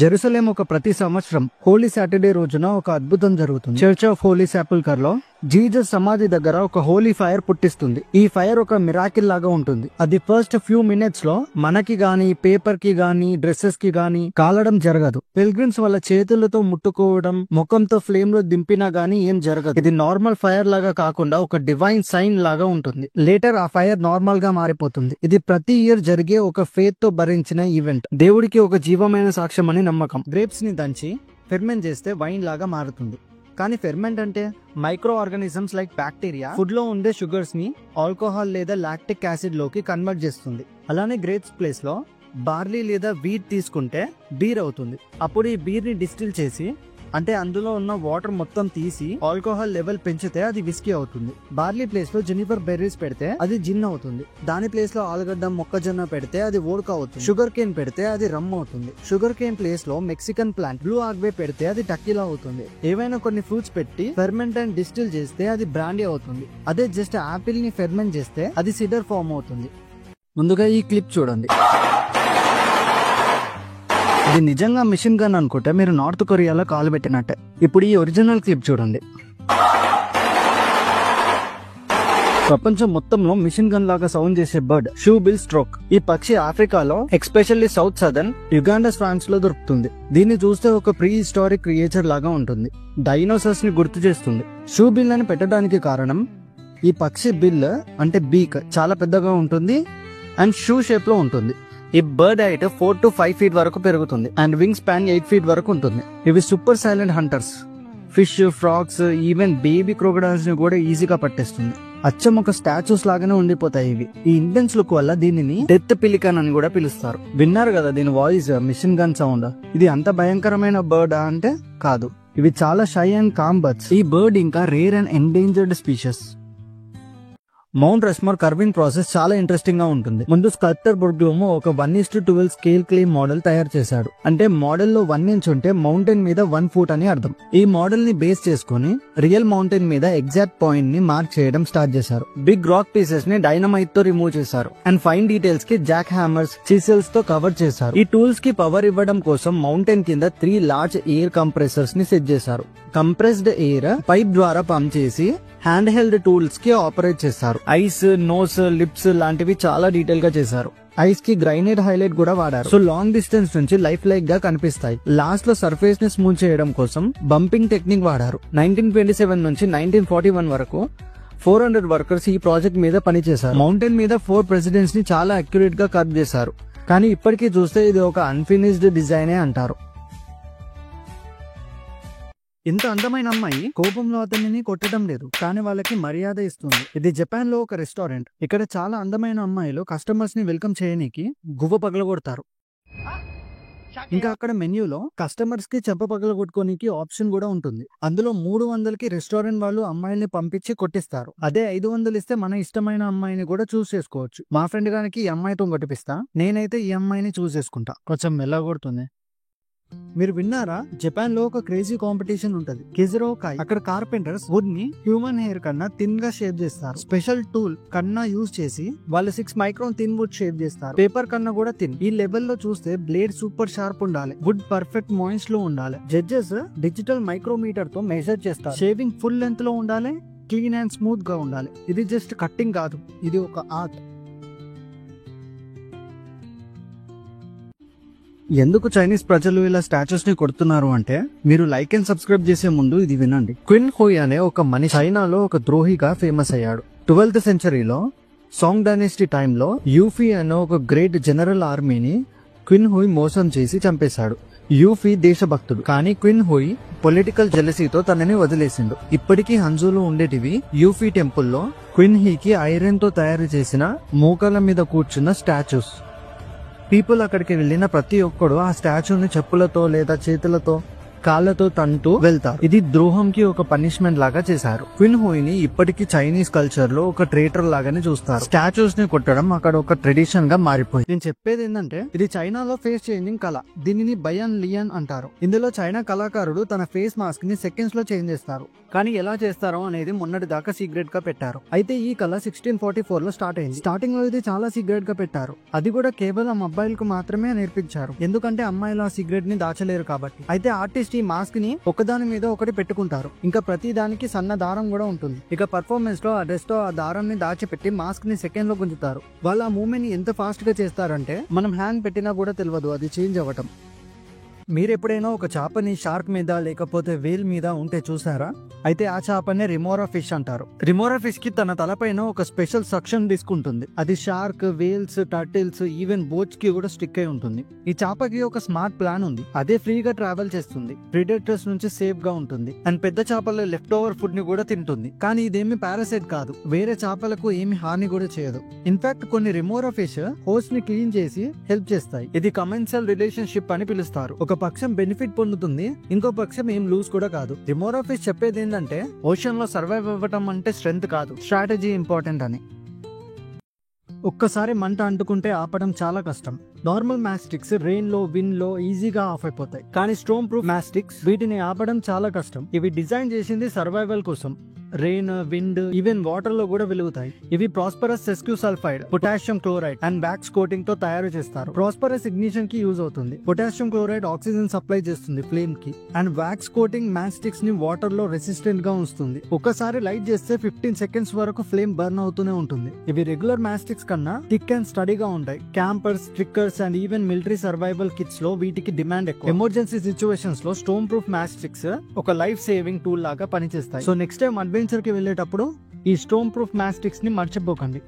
Jerusalem ఒక ప్రతి సంవత్సరం హోలీ సాటర్డే రోజున ఒక అద్భుతం జరుగుతుంది. చర్చ్ ఆఫ్ హోలీ సెపల్కర్ లో జీసస్ సమాధి దగ్గర ఒక హోలీ ఫైర్ పుట్టిస్తుంది. ఈ ఫైర్ ఒక మిరాకిల్ లాగా ఉంటుంది. అది ఫస్ట్ ఫ్యూ మినిట్స్ లో మనకి గాని, పేపర్ కి గాని, డ్రెస్సెస్ కి గాని కాలడం జరగదు. పిల్గ్రిమ్స్ వాళ్ళ చేతులతో ముట్టుకోవడం, ముఖంతో ఫ్లేమ్ లో దింపినా గానీ ఏం జరగదు. ఇది నార్మల్ ఫైర్ లాగా కాకుండా ఒక డివైన్ సైన్ లాగా ఉంటుంది. లేటర్ ఆ ఫైర్ నార్మల్ గా మారిపోతుంది. ఇది ప్రతి ఇయర్ జరిగే ఒక ఫేత్ తో భరించిన ఈవెంట్. దేవుడికి ఒక జీవమైన సాక్ష్యం అని నమ్మకం. గ్రేప్స్ ని దంచి ఫెర్మెంట్ చేస్తే వైన్ లాగా మారుతుంది. కానీ ఫెర్మెంట్ అంటే micro organisms like bacteria food లో ఉండే షుగర్స్ ని ఆల్కహాల్ లేదా లాక్టిక్ యాసిడ్ లోకి కన్వర్ట్ చేస్తుంది. అలానే గ్రేప్స్ ప్లేస్ లో బార్లీ లేదా వీట్ తీసుకుంటే బీర్ అవుతుంది. అప్పుడు ఈ బీర్ ని డిస్టిల్ చేసి, అంటే అందులో ఉన్న వాటర్ మొత్తం తీసి ఆల్కహాల్ లెవెల్ పెంచితే అది విస్కీ అవుతుంది. బార్లీ ప్లేస్ లో జెనిఫర్ బెర్రీస్ పెడితే అది జిన్ అవుతుంది. దాని ప్లేస్ లో ఆలుగడ్డ, మొక్కజొన్న పెడితే అది వోడ్కా అవుతుంది. షుగర్ కేన్ పెడితే అది రమ్ అవుతుంది. షుగర్ కేన్ ప్లేస్ లో మెక్సికన్ ప్లాంట్ బ్లూ ఆగ్వే పెడితే అది టకీలా అవుతుంది. ఏవైనా కొన్ని ఫ్రూట్స్ పెట్టి ఫెర్మెంట్ అండ్ డిస్టిల్ చేస్తే అది బ్రాండీ అవుతుంది. అదే జస్ట్ ఆపిల్ ని ఫెర్మెంట్ చేస్తే అది సిడర్ ఫామ్ అవుతుంది. ముందుగా ఈ క్లిప్ చూడండి. ఇది నిజంగా మిషన్ గన్ అనుకుంటే మీరు నార్త్ కొరియాలో కాలు పెట్టినట్టే. ఇప్పుడు ఈ ఒరిజినల్ క్లిప్ చూడండి. ప్రపంచం మొత్తంలో మిషన్ గన్ లాగా సౌండ్ చేసే బర్డ్ షూ బిల్ స్ట్రోక్. ఈ పక్షి ఆఫ్రికాలో, especially south southern Uganda, France లో దొరుకుతుంది. దీన్ని చూస్తే ఒక ప్రీ హిస్టారిక్ క్రియేచర్ లాగా ఉంటుంది. డైనోసార్స్ ని గుర్తు చేస్తుంది. షూ బిల్ అని పెట్టడానికి కారణం, ఈ పక్షి బిల్ అంటే బీక్ చాలా పెద్దగా ఉంటుంది అండ్ షూ షేప్ లో ఉంటుంది. ఈ బర్డ్ హైట్ 4 to 5 feet వరకు పెరుగుతుంది అండ్ వింగ్ స్పాన్ 8 feet వరకు ఉంటుంది. ఇవి super silent hunters. Fish, frogs, even baby crocodiles ని కూడా ఈజీగా పట్టేస్తుంది. అచ్చం ఒక స్టాచ్యూస్ లాగానే ఉండిపోతాయి ఇవి. ఈ ఇంటెన్స్ లుక్ వల్ల దీనిని డెత్ పిలికన్ అని కూడా పిలుస్తారు. విన్నారు కదా దీని వాయిస్, మిషన్ గన్ సౌండ్. ఇది అంత భయంకరమైన బర్డ్ అంటే కాదు. ఇవి చాలా షై అండ్ కామ్ బర్డ్స్. ఈ బర్డ్ ఇంకా rare and endangered spacious. Mount Rushmore carving process చాలా ఇంట్రెస్టింగ్ గా ఉంటుంది. ముందు స్కల్ప్టర్ బుర్గ్లూమ్ ఒక 1:12 స్కేల్ క్లే మోడల్ తయారు చేశాడు. అంటే మోడల్ లో 1 inch ఉంటే మౌంటైన్ మీద 1 foot అని అర్థం. ఈ మోడల్ ని బేస్ చేసుకుని రియల్ మౌంటైన్ మీద ఎగ్జాక్ట్ పాయింట్ ని మార్క్ చేయడం స్టార్ట్ చేశారు. బిగ్ రాక్ పీసెస్ ని డైనమైట్ తో రిమూవ్ చేశారు అండ్ ఫైన్ డీటెయిల్స్ కి జాక్ హ్యామర్స్, చిసెల్స్ తో కవర్ చేశారు. ఈ టూల్స్ కి పవర్ ఇవ్వడం కోసం మౌంటైన్ కింద 3 large ఎయిర్ కంప్రెసర్స్ ని సెట్ చేశారు. కంప్రెస్డ్ ఎయిర్ పైప్ ద్వారా పంప్ చేసి హ్యాండ్ హెల్డ్ టూల్స్ కి ఆపరేట్ చేస్తారు. ఐస్, నోస్, లిప్స్ లాంటివి చాలా డీటెయిల్ గా చేశారు. ఐస్ కి గ్రైనేట్ హైలైట్ కూడా వాడారు. సో లాంగ్ డిస్టెన్స్ నుంచి లైఫ్ లైక్ గా కనిపిస్తాయి. లాస్ట్ లో సర్ఫేస్ ని స్మూత్ చేయడం కోసం బంపింగ్ టెక్నిక్ వాడారు. 1927 నుంచి 1941 వరకు 400 వర్కర్స్ ఈ ప్రాజెక్ట్ మీద పనిచేశారు. మౌంటైన్ మీద 4 ప్రెసిడెంట్స్ ని చాలా అక్యురేట్ గా కట్ చేశారు. కానీ ఇప్పటికీ చూస్తే ఇది ఒక అన్ఫినిష్డ్ డిజైనే అంటారు. ఇంత అందమైన అమ్మాయి కోపంలో అతనిని కొట్టడం లేదు, కానీ వాళ్ళకి మర్యాద ఇస్తుంది. ఇది జపాన్ లో ఒక రెస్టారెంట్. ఇక్కడ చాలా అందమైన అమ్మాయిలు కస్టమర్స్ ని వెల్కమ్ చేయడానికి గువ్వ పగలగొడతారు. ఇంకా అక్కడ మెన్యూలో కస్టమర్స్ కి చెంప పగలగొట్టుకోనికి ఆప్షన్ కూడా ఉంటుంది. అందులో 300కి రెస్టారెంట్ వాళ్ళు అమ్మాయిల్ని పంపించి కొట్టిస్తారు. అదే 500 ఇస్తే మన ఇష్టమైన అమ్మాయిని కూడా చూస్ చేసుకోవచ్చు. మా ఫ్రెండ్ గారికి ఈ అమ్మాయితో కొట్టిపిస్తా, నేనైతే ఈ అమ్మాయిని చూస్ చేసుకుంటా. కొంచెం మెల్లగొడుతుంది. మీరు విన్నారా, జపాన్ లో ఒక క్రేజీ కాంపిటీషన్ ఉంటది, కిజరో కాయ్. అక్కడ కార్పెంటర్స్ వుడ్ ని హ్యూమన్ హెయిర్ కన్నా థిన్ గా షేప్ చేస్తారు. స్పెషల్ టూల్ కన్నా యూజ్ చేసి వాళ్ళు 6 micron థిన్ వుడ్ షేప్ చేస్తారు. పేపర్ కన్నా కూడా థిన్. ఈ లెవెల్ లో చూస్తే బ్లేడ్ సూపర్ షార్ప్ ఉండాలి, వుడ్ పర్ఫెక్ట్ మాయిస్ట్ లో ఉండాలి. జడ్జెస్ డిజిటల్ మైక్రోమీటర్ తో మెజర్ చేస్తారు. షేవింగ్ ఫుల్ లెంత్ లో ఉండాలి, క్లీన్ అండ్ స్మూత్ గా ఉండాలి. ఇది జస్ట్ కట్టింగ్ కాదు, ఇది ఒక ఆర్ట్. ఎందుకు చైనీస్ ప్రజలు ఇలా స్టాచ్యూస్ ని కొడుతున్నారు అంటే, మీరు లైక్ అండ్ సబ్స్క్రైబ్ చేసే ముందు ఇది వినండి. క్విన్ హుయ్ అనే ఒక మనిషి చైనాలో ఒక ద్రోహిగా ఫేమస్ అయ్యాడు. 12th centuryలో సాంగ్ డైనెస్టీ టైంలో యూఫీ అనే ఒక గ్రేట్ జనరల్ ఆర్మీని క్విన్ హుయ్ మోసం చేసి చంపేశాడు. యూఫీ దేశభక్తుడు, కానీ క్విన్ హుయ్ పొలిటికల్ జెలసీతో తనని వదిలేసిండు. ఇప్పటికీ హంజులో ఉండేటివి యూఫీ టెంపుల్లో క్విన్ హీకి ఐరన్ తో తయారు చేసిన మోకాల మీద కూర్చున్న స్టాచ్యూస్. పీపుల్ అక్కడికి వెళ్ళిన ప్రతి ఒక్కడు ఆ స్టాచ్యూని చెప్పులతో లేదా చేతులతో కాళ్ళతో తంటూ వెళ్తారు. ఇది ద్రోహంకి ఒక పనిష్మెంట్ లాగా చేశారు. క్విన్ హోయిని ఇప్పటికీ చైనీస్ కల్చర్ లో ఒక ట్రేటర్ లాగానే చూస్తారు. స్టాచ్యూస్ ని కొట్టడం అక్కడ ఒక ట్రెడిషన్ గా మారిపోయింది. నేను చెప్పేది ఏంటంటే ఇది చైనాలో ఫేస్ చేంజింగ్ కళ. దీనిని బయాన్ లియన్ అంటారు. ఇందులో చైనా కళాకారుడు తన ఫేస్ మాస్క్ ని సెకండ్స్ లో చేంజ్ చేస్తారు. కానీ ఎలా చేస్తారో అనేది మొన్నటి దాకా సీక్రెట్ గా పెట్టారు. అయితే ఈ కళ 1644 లో స్టార్ట్ అయింది. స్టార్టింగ్ లో ఇది చాలా సీక్రెట్ గా పెట్టారు. అది కూడా కేవలం అబ్బాయిలకు మాత్రమే నేర్పించారు. ఎందుకంటే అమ్మాయిలు ఆ సీక్రెట్ ని దాచలేరు కాబట్టి. అయితే ఆర్టిస్ట్ ఈ మాస్క్ ని ఒకదాని మీద ఒకటి పెట్టుకుంటారు. ఇంకా ప్రతి దానికి సన్న దారం కూడా ఉంటుంది. ఇక పర్ఫార్మెన్స్ లో ఆ డ్రెస్ తో ఆ దారం ని దాచిపెట్టి మాస్క్ ని సెకండ్ లో గుంజుతారు. వాళ్ళు ఆ మూవ్మెంట్ ని ఎంత ఫాస్ట్ గా చేస్తారంటే మనం హ్యాండ్ పెట్టినా కూడా తెలియదు అది చేంజ్ అవ్వటం. మీరు ఎప్పుడైనా ఒక చేపని షార్క్ మీద లేకపోతే వేల్ మీద ఉంటే చూసారా? అయితే ఆ చేపనే రిమోరా ఫిష్ అంటారు. రిమోరా ఫిష్ కి తన తలపైన ఒక స్పెషల్ సక్షన్ తీసుకుంటుంది. అది shark, whales, turtles, even boats కి కూడా స్టిక్ అయి ఉంటుంది. ఈ చేపకి ఒక స్మార్ట్ ప్లాన్ ఉంది. అదే ఫ్రీగా ట్రావెల్ చేస్తుంది, ప్రిడేటర్స్ నుంచి సేఫ్ గా ఉంటుంది, అండ్ పెద్ద చేపల లెఫ్ట్ ఓవర్ ఫుడ్ ని కూడా తింటుంది. కానీ ఇదేమి పారాసైట్ కాదు, వేరే చేపలకు ఏమి హాని కూడా చేయదు. ఇన్ఫాక్ట్ కొన్ని రిమోరా ఫిష్ హోస్ట్ ని క్లీన్ చేసి హెల్ప్ చేస్తాయి. ఇది కమెన్షియల్ రిలేషన్షిప్ అని పిలుస్తారు. ఒక పక్షం బెనిఫిట్ పొందుతుంది, ఇంకో పక్షం ఏం లూజ్ కూడా కాదు. రిమోరా ఫిష్ చెప్పేది ఏంటంటే ఓషన్ లో సర్వైవ్ అవ్వటం అంటే స్ట్రెంగ్త్ కాదు, స్ట్రాటజీ ఇంపార్టెంట్ అని. ఒక్కసారి మంట అంటుకుంటే ఆపడం చాలా కష్టం. నార్మల్ మ్యాస్టిక్స్ రెయిన్ లో, విండ్ లో ఈజీగా ఆఫ్ అయిపోతాయి. కానీ స్టోమ్ ప్రూఫ్ మ్యాస్టిక్స్ వీటిని ఆపడం చాలా కష్టం. ఇవి డిజైన్ చేసింది సర్వైవల్ కోసం. రెయిన్, విండ్, ఈవెన్ వాటర్ లో కూడా వెలుగుతాయి. ఇవి phosphorus sesquisulphide, potassium chloride and wax coating తో తయారు చేస్తారు. ప్రాస్పరస్ ఇగ్నిషన్ కి యూజ్ అవుతుంది. పొటాషియం క్లోరైడ్ ఆక్సిజన్ సప్లై చేస్తుంది ఫ్లేమ్ కి, అండ్ వ్యాక్స్ కోటింగ్ మ్యాస్టిక్స్ ని వాటర్ లో రెసిస్టెంట్ గా ఉంచుతుంది. ఒకసారి లైట్ చేస్తే 15 సెకండ్స్ వరకు ఫ్లేమ్ బర్న్ అవుతూనే ఉంటుంది. ఇవి రెగ్యులర్ మ్యాస్టిక్స్ కన్నా థిక్ అండ్ స్టడీగా ఉంటాయి. Campers, trekkers and even military survival kits లో వీటికి డిమాండ్ ఎక్కువ. ఎమర్జెన్సీ సిచ్యువేషన్స్ లో స్టోమ్ ప్రూఫ్ మ్యాస్టిక్స్ ఒక లైఫ్ సేవింగ్ టూల్ లాగా పనిచేస్తాయి. సో నెక్స్ట్ టైం అడ్వెంచర్ కి వెళ్ళేటప్పుడు ఈ స్టోమ్ ప్రూఫ్ మ్యాస్టిక్స్ ని మర్చిపోకండి.